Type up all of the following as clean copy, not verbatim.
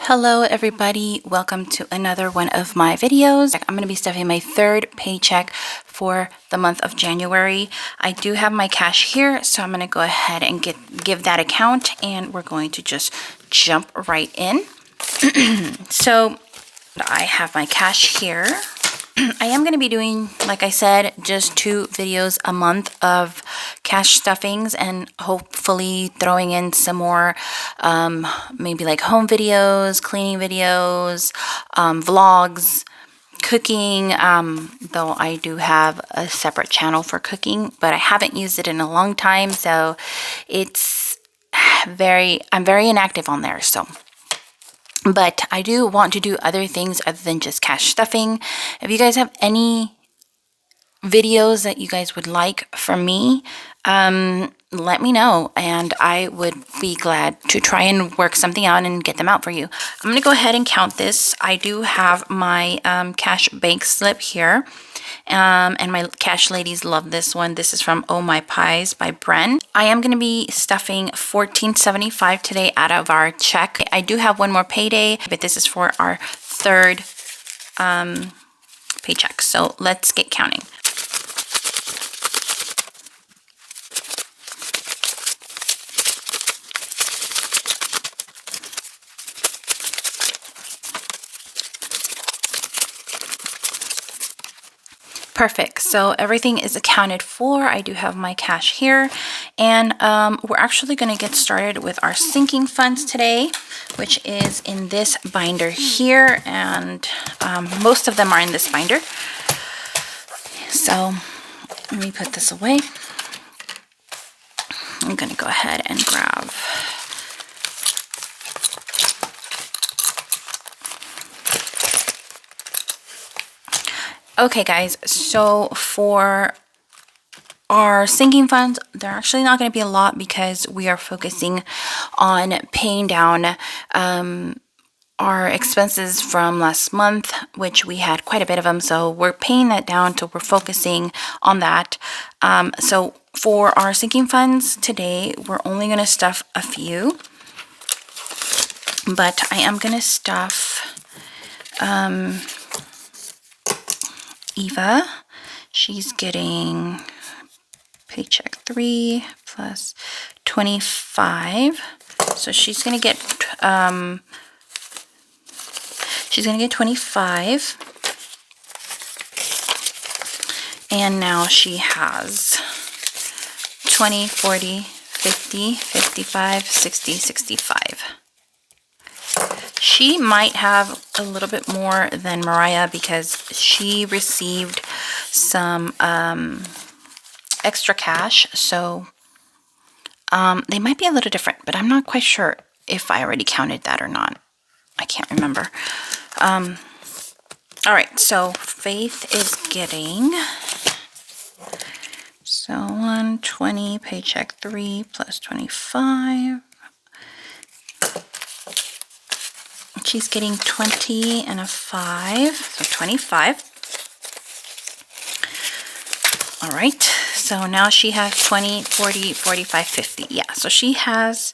Hello everybody, welcome to another one of my videos. I'm going to be stuffing my third paycheck for the month of January. I do have my cash here, so I'm going to go ahead and give that account, and we're going to just jump right in. So I have my cash here. I am going to be doing, like I said, just 2 videos a month of cash stuffings, and hopefully throwing in some more maybe like home videos, cleaning videos, vlogs, cooking, though I do have a separate channel for cooking, but I haven't used it in a long time, so I'm very inactive on there. But I do want to do other things other than just cash stuffing. If you guys have any videos that you guys would like from me, let me know, and I would be glad to try and work something out and get them out for you. I'm going to go ahead and count this. I do have my cash bank slip here, and my cash ladies love this one. This is from Oh My Pies by Bren. I am going to be stuffing $14.75 today out of our check. I do have one more payday, but this is for our third paycheck. So let's get counting. Perfect. So everything is accounted for. I do have my cash here, and we're actually going to get started with our sinking funds today, which is in this binder here, and most of them are in this binder. So let me put this away. I'm going to go ahead and grab Okay guys, so for our sinking funds, they're actually not going to be a lot because we are focusing on paying down our expenses from last month, which we had quite a bit of them, so we're paying that down, so we're focusing on that. So for our sinking funds today, we're only going to stuff a few, but I am going to stuff Eva. She's getting paycheck 3 plus 25, so she's gonna get 25, and now she has 20, 40, 50, 55, 60, 65. She might have a little bit more than Mariah because she received some extra cash, so they might be a little different, but I'm not quite sure if I already counted that or not. I can't remember. All right, so Faith is getting 120, paycheck 3 plus 25. She's getting 20 and a 5, so 25. All right, so now she has 20, 40, 45, 50. Yeah, so she has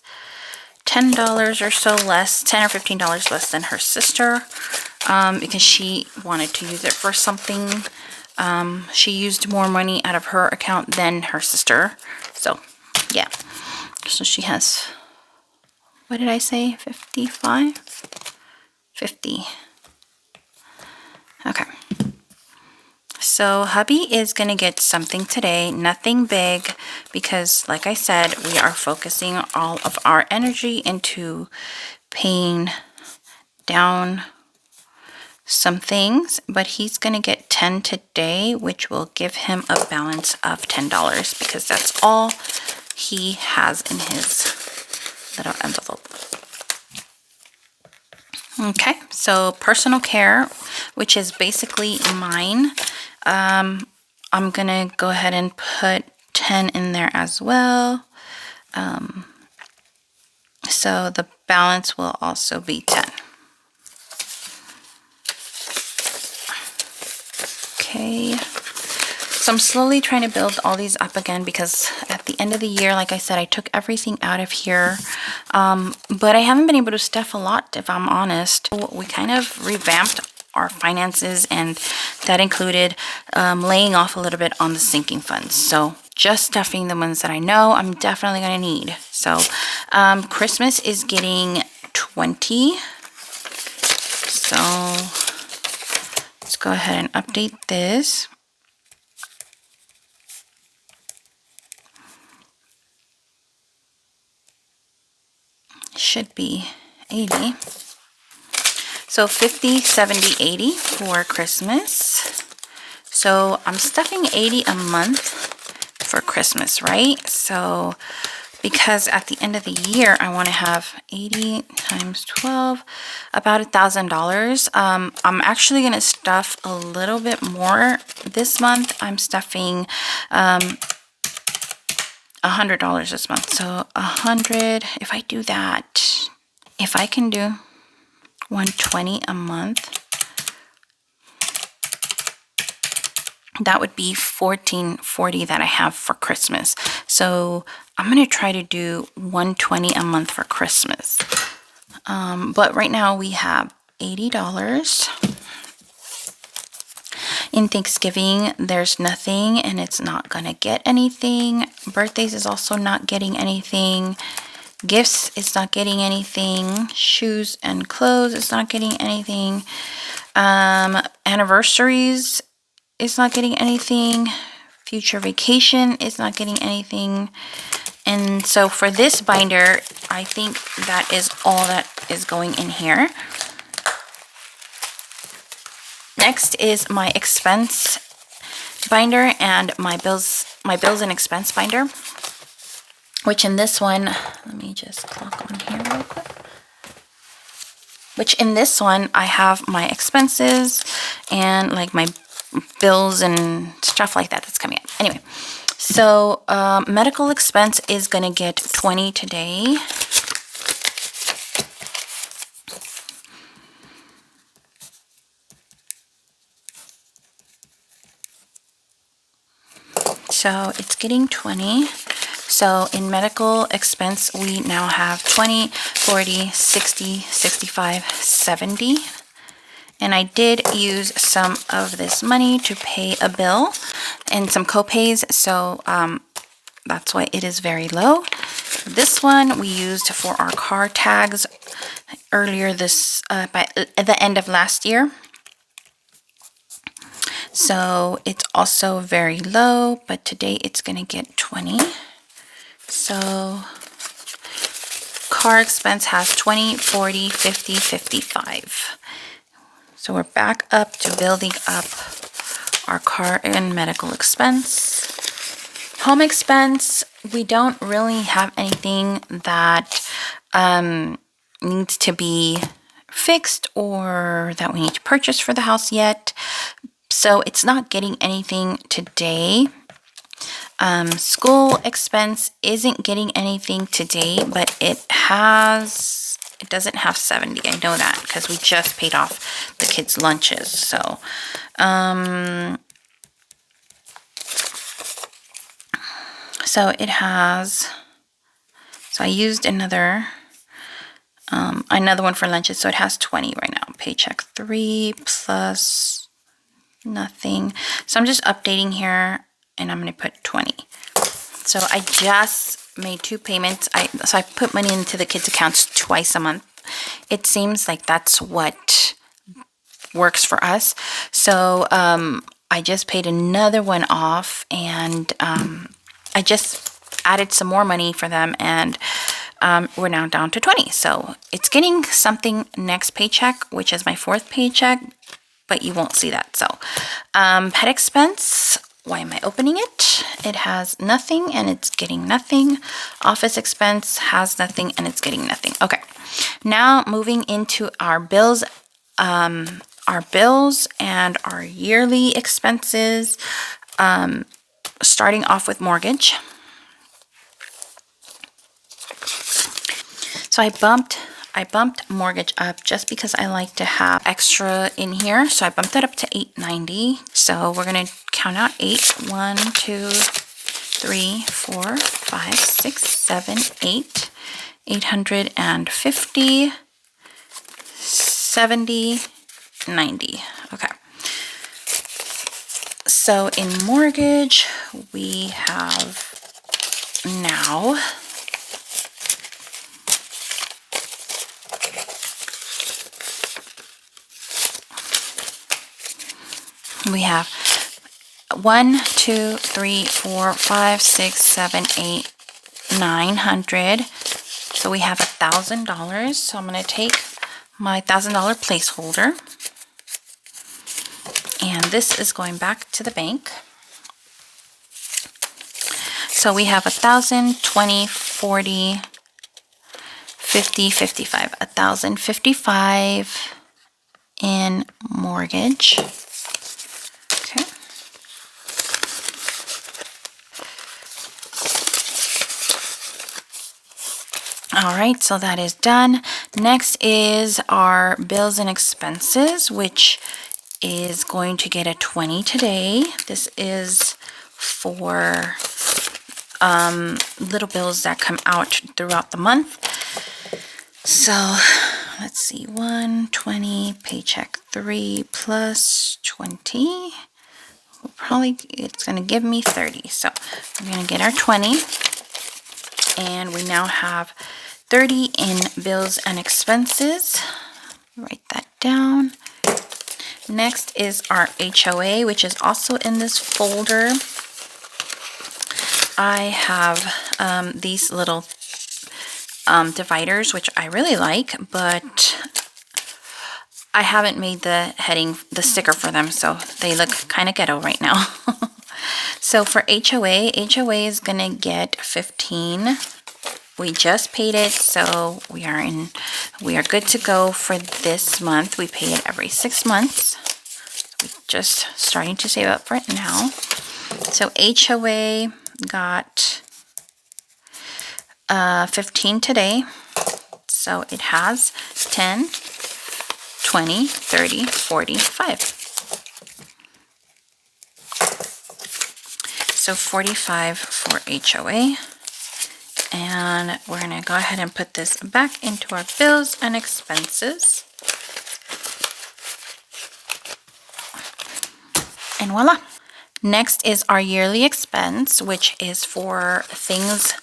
$10 or so less, $10 or $15 less than her sister, because she wanted to use it for something. She used more money out of her account than her sister. So, yeah. So she has, what did I say, 55? 50. Okay. So hubby is going to get something today, nothing big, because like I said, we are focusing all of our energy into paying down some things, but he's going to get 10 today, which will give him a balance of $10 because that's all he has in his little envelope. Okay, so personal care, which is basically mine, I'm gonna go ahead and put 10 in there as well. So the balance will also be 10. Okay, So I'm slowly trying to build all these up again because at the end of the year, like I said, I took everything out of here. But I haven't been able to stuff a lot, if I'm honest. We kind of revamped our finances, and that included laying off a little bit on the sinking funds. So just stuffing the ones that I know I'm definitely going to need. So Christmas is getting 20. So let's go ahead and update this. Should be 80. So 50, 70, 80 for Christmas. So I'm stuffing 80 a month for Christmas, right? So because at the end of the year, I want to have 80 times 12, about $1,000. I'm actually going to stuff a little bit more this month. I'm stuffing $100 this month. So 100, if I do that, if I can do 120 a month, that would be $1,440 that I have for Christmas. So I'm going to try to do 120 a month for Christmas. But right now we have $80. In Thanksgiving, there's nothing, and it's not going to get anything. Birthdays is also not getting anything. Gifts is not getting anything. Shoes and clothes is not getting anything. Anniversaries is not getting anything. Future vacation is not getting anything. And so for this binder, I think that is all that is going in here. Next is my expense binder and my bills and expense binder, which in this one, let me just clock on here real quick. Which in this one, I have my expenses and like my bills and stuff like that that's coming in. Anyway, so medical expense is going to get 20 today. So it's getting 20. So in medical expense, we now have 20, 40, 60, 65, 70. And I did use some of this money to pay a bill and some co-pays. So that's why it is very low. This one we used for our car tags earlier by the end of last year. So it's also very low, but today it's going to get 20. So car expense has 20, 40, 50, 55. So we're back up to building up our car and medical expense. Home expense, we don't really have anything that needs to be fixed or that we need to purchase for the house yet. So it's not getting anything today. School expense isn't getting anything today, but it doesn't have 70. I know that because we just paid off the kids' lunches. So, it has, so I used another one for lunches. So it has 20 right now. Paycheck 3 plus nothing. So I'm just updating here and I'm going to put 20. So I just made 2 payments. So I put money into the kids' accounts twice a month. It seems like that's what works for us. So I just paid another one off, and I just added some more money for them, and we're now down to 20. So it's getting something next paycheck, which is my 4th paycheck, but you won't see that. So pet expense, why am I opening it? It has nothing and it's getting nothing. Office expense has nothing and it's getting nothing. Okay, now moving into our bills and our yearly expenses. Starting off with mortgage. So I bumped mortgage up just because I like to have extra in here. So I bumped it up to $890. So we're going to count out 8. 1, 2, 3, 4, 5, 6, 7, 8. 850, 70, 90. Okay. So in mortgage, we have now we have 1, 2, 3, 4, 5, 6, 7, 8, 900. So we have $1,000. So I'm going to take my $1,000 placeholder, and this is going back to the bank. So we have 1,000, 20, 40, 50, 55. 1,055 in mortgage. Okay. All right, so that is done. Next is our bills and expenses, which is going to get a 20 today. This is for little bills that come out throughout the month. So let's see, 120, paycheck 3 plus 20. Probably it's going to give me 30. So we're going to get our 20, and we now have 30 in bills and expenses. Write that down. Next is our HOA, which is also in this folder. I have these little dividers, which I really like, but I haven't made the heading, the sticker for them, so they look kind of ghetto right now. So for HOA is gonna get 15. We just paid it, so we are good to go for this month. We pay it every 6 months. We're just starting to save up for it now. So HOA got 15 today. So it has 10, 20, 30, 45. So 45 for HOA. And we're going to go ahead and put this back into our bills and expenses. And voila. Next is our yearly expense, which is for things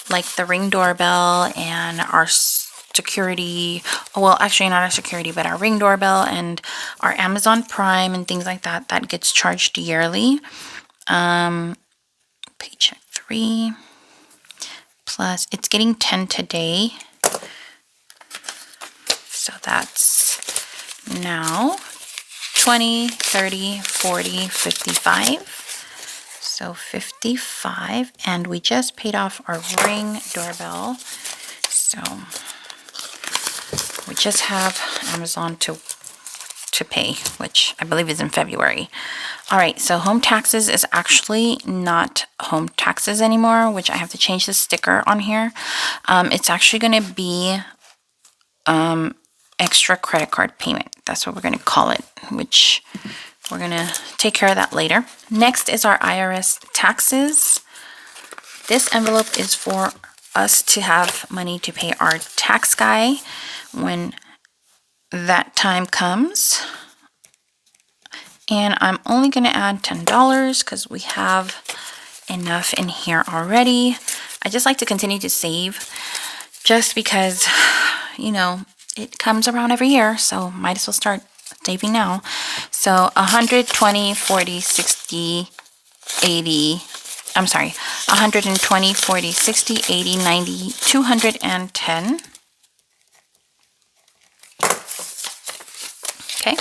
like the Ring doorbell and our security. Well, actually not our security, but our Ring doorbell and our Amazon Prime and things like that. That gets charged yearly. Paycheck 3. Plus, it's getting 10 today. So that's now 20, 30, 40, 55. So 55. And we just paid off our Ring doorbell. So we just have Amazon to pay, which I believe is in February. All right, so home taxes is actually not home taxes anymore, which I have to change the sticker on here. It's actually going to be extra credit card payment. That's what we're going to call it, which we're going to take care of that later. Next is our IRS taxes. This envelope is for us to have money to pay our tax guy when that time comes. And I'm only going to add $10 because we have enough in here already. I just like to continue to save just because, you know, it comes around every year, so might as well start saving now. So 120, 40, 60, 80, I'm sorry, 120, 40, 60, 80, 90, 210. Okay.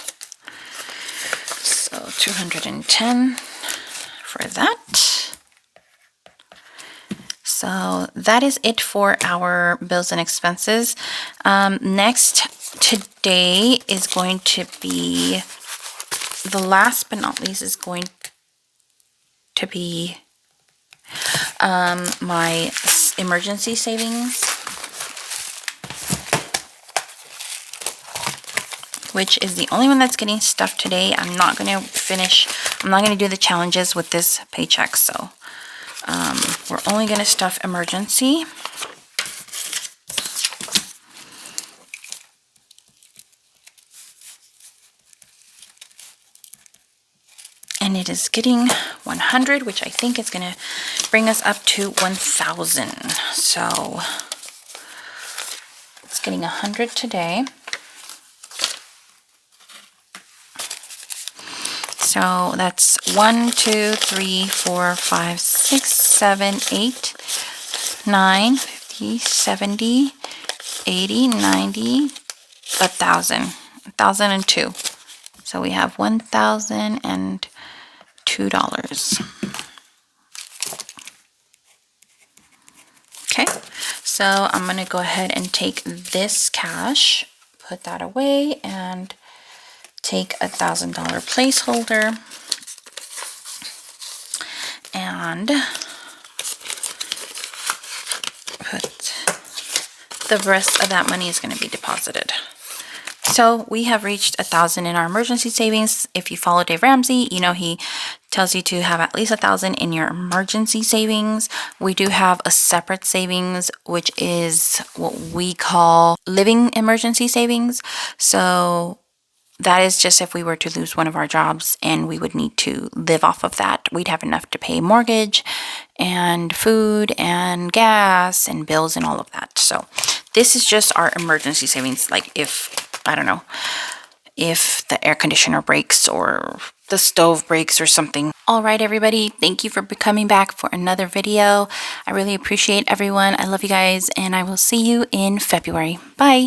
So 210 for that. So that is it for our bills and expenses. Next today is going to be, the last but not least is going to be my emergency savings. which is the only one that's getting stuffed today. I'm not going to do the challenges with this paycheck, so we're only going to stuff emergency. And it is getting 100, which I think is going to bring us up to 1,000. So it's getting 100 today. So that's 1, 2, 3, 4, 5, 6, 7, 8, 9, 50, 70, 80, 90, 1,000. 1,002. So we have $1,002. Okay, so I'm going to go ahead and take this cash, put that away, and take $1,000 placeholder, and put the rest of that money is going to be deposited. So we have reached 1,000 in our emergency savings. If you follow Dave Ramsey, you know he tells you to have at least 1,000 in your emergency savings. We do have a separate savings, which is what we call living emergency savings. So that is just if we were to lose one of our jobs and we would need to live off of that. We'd have enough to pay mortgage and food and gas and bills and all of that. So this is just our emergency savings. Like if, I don't know, if the air conditioner breaks or the stove breaks or something. All right, everybody. Thank you for coming back for another video. I really appreciate everyone. I love you guys, and I will see you in February. Bye.